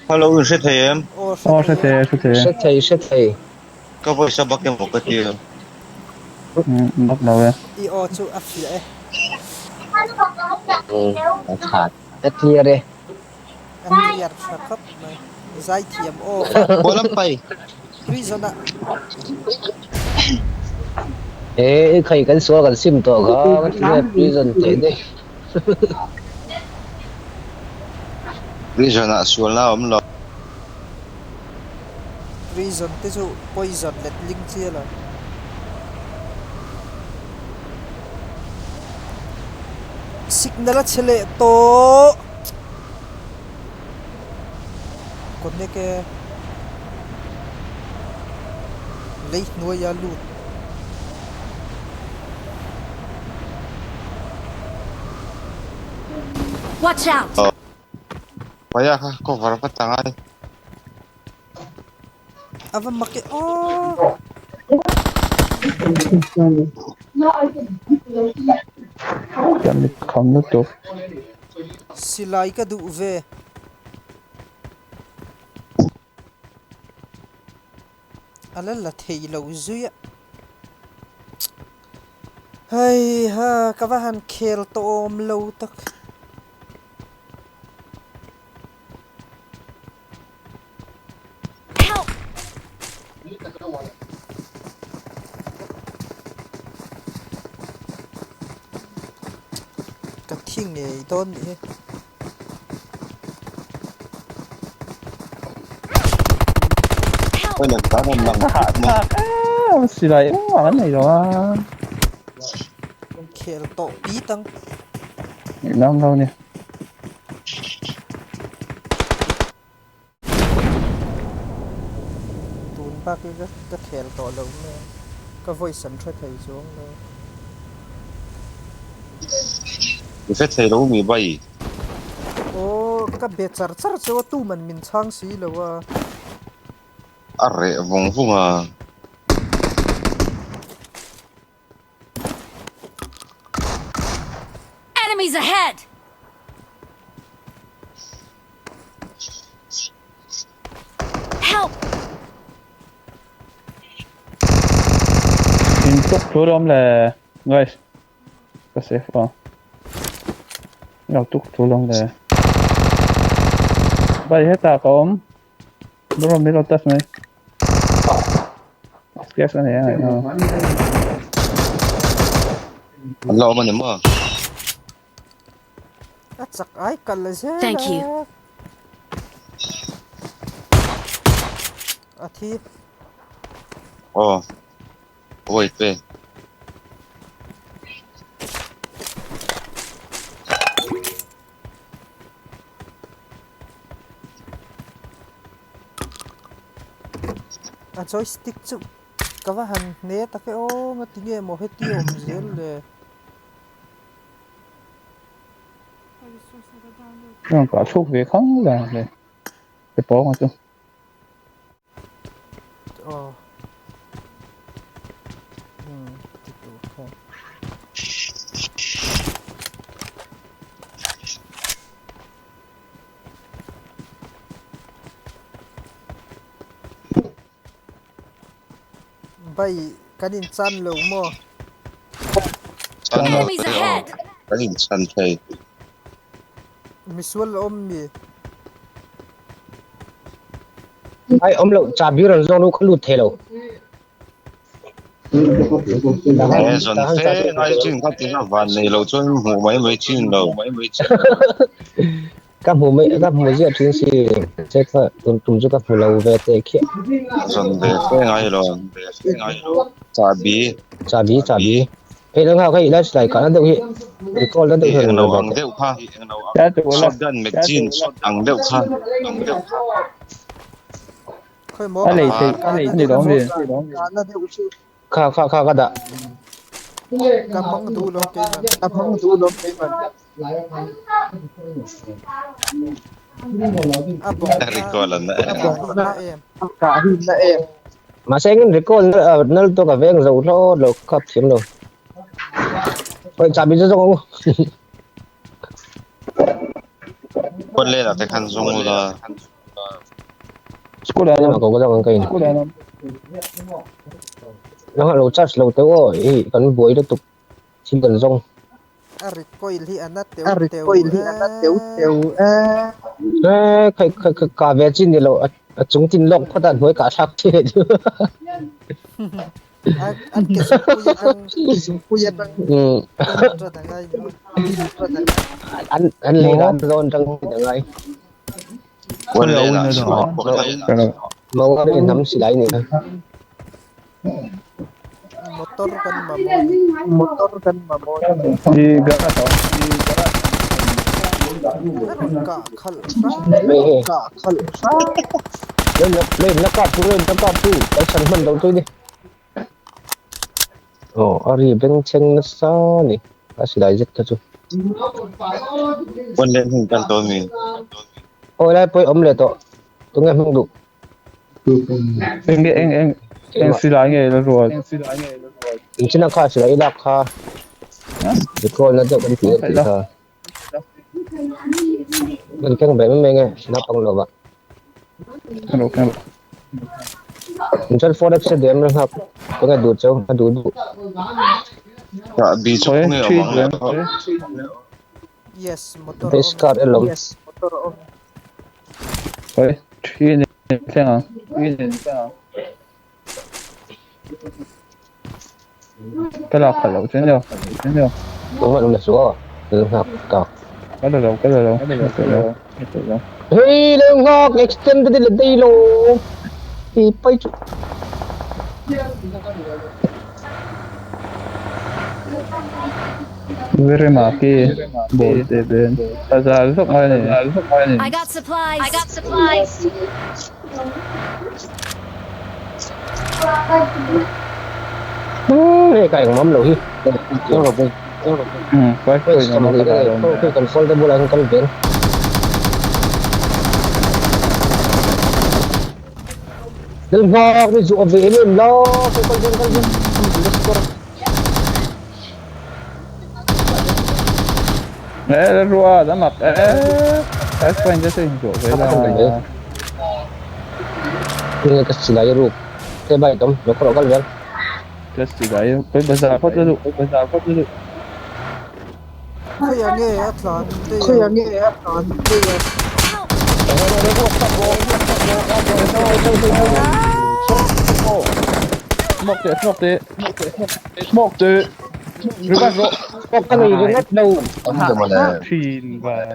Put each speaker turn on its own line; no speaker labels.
Hello, sẽ thầy em.
Ồ, sẽ thế, sẽ thế.
Sẽ thầy.
Có phải sao bắt em một cái tiêu?
Bắt đầu rồi.
I o chu a fia
Thật. Tất nhiên đi.
a clear tha khắp mà zai thiam o van
Bỏ lắm bay.
prison a
Ê, khởi cái số cái sim tổ có cái prison thế đấy.
Bây giờ nãy xuống là lo.
prison te chu poison let ling chia la signal a chele to kon ne ke lei nuai ya lut
Watch out!
Phải à, có vào phát tăng ai.
ava make o
Chậm đi, không nước tục.
silai ka du ve ala la thei lo zuya hay ha kavahan khel to om lo tak
Help!
ka thing ne don ni
Quay lần đó năm lần.
Xì lại, cái này rồi.
khel to pi tang
Đang đâu nè.
tun ba cái khel to lo ne ka voice san thra thei xuống lo
Sẽ thầy đâu mi bay.
o ka be char char cho tu man min chang si lo wa
Arre, vòng vòng à.
Enemies ahead! Help!
Mình tục thua lắm là... Guys. Có safe không?เราtục thua lắm là... Bay hết ta không? Bro, mình lọt test này. Guess cái này nó.
Lo mà nhầm à.
a chak ai kal la se
Thank you.
a thi
Ồ. Ôi, về.
a joystick chu kavahan ne ta ke o nga tinge mo he ti om zel le
Nó có thuốc về không là... Cái bó mà chứ.
o ti tu kha bay kanin chan lo mo
Enemies ahead!
Cái gì săn thầy.
misual om mi
Ai ông lộ trả biếu rồi do nó có lụt thế đâu.
Ê, dần thế, ai chừng có tiếng là vàn này lâu cho hủ mấy mấy chừng đâu.
Các mùa giết chính sĩ sẽ có tụm cho các mùa lâu về thế kia.
Dần thế, thế ngay rồi. Chà bí.
Ê, đừng nào cái đó lại cả nó đâu hiện. Thì con nó đâu
Hiện
hiện
nào
rồi.
ăn đeo pha.
Đã tụi là...
Shotgun machine, ăn đeo pha.
khoi mo
Cái này thì đó gì?
na de u chu
Khá cái đã.
ka pang du lo ke man a bong
Recall na.
ka hin na em
Mà sẽ cái recall nó tôi cả về dầu nó cấp chiếm rồi. Ôi chả biết sao không?
Quân lên là cái khăn dung rồi.
Scuola
nhưng mà cậu có dòng cây này
Scuola
nó lâu charge lâu tới ôi còn buổi đó tục chỉ cần rong
recoil hi anat teu
cái cả về chín thì lâu chúng tin lộng phát đạt với cả sạc thế chứ
an ke su pu yang ra tangai
anh lấy gan zone trong cái này
Quân lên là
mau cái này nắm xí đáy này
motor kan mamon
di garage
ka khal
mày lên nó cọp tu cái sản phẩm đầu tôi đi ari bên chân nó sao này cái xí đáy rất thật chứ
quân lên hình căn tôi mình
ôi đây bôi ấm lại tôi nghe không đủ
anh xí lại nghe rồi
chính là khai xí đáy đặc ha thì coi nó cho cái chuyện gì thôi mình cái bé mấy nghe nó không được vậy
Hello
mình cho forex sẽ điểm rồi học tôi nghe đủ châu nó đủ
bị chụp
Thôi,
người
truy
ở
đến
vòng
yes motor
cái scar ở lồng
Thôi, truy đến xem à cái nào khởi lẩu trên đâu
đúng rồi là số đường học cả
cái đầu
hey đường học extend cái là đây luôn thì phải
very maki bol de ben azal sok ay ne
I got supplies.
cái cảnh mắm lẩu hi nó là bên
quay
cái
quay nó
cái cái cần phone cái bộ là cần biển đường học cái dụ về mình lo cái con
rua đã mặt cái quanh cái gì chỗ vậy là
cái xí đáy ruột cái bài tóm nó có cái
cái gì đấy cái bây giờ phát được
khaya nge atlan
smoke it rửa bát rộ
cái này nó ngắt đầu
nhưng mà là
Chin và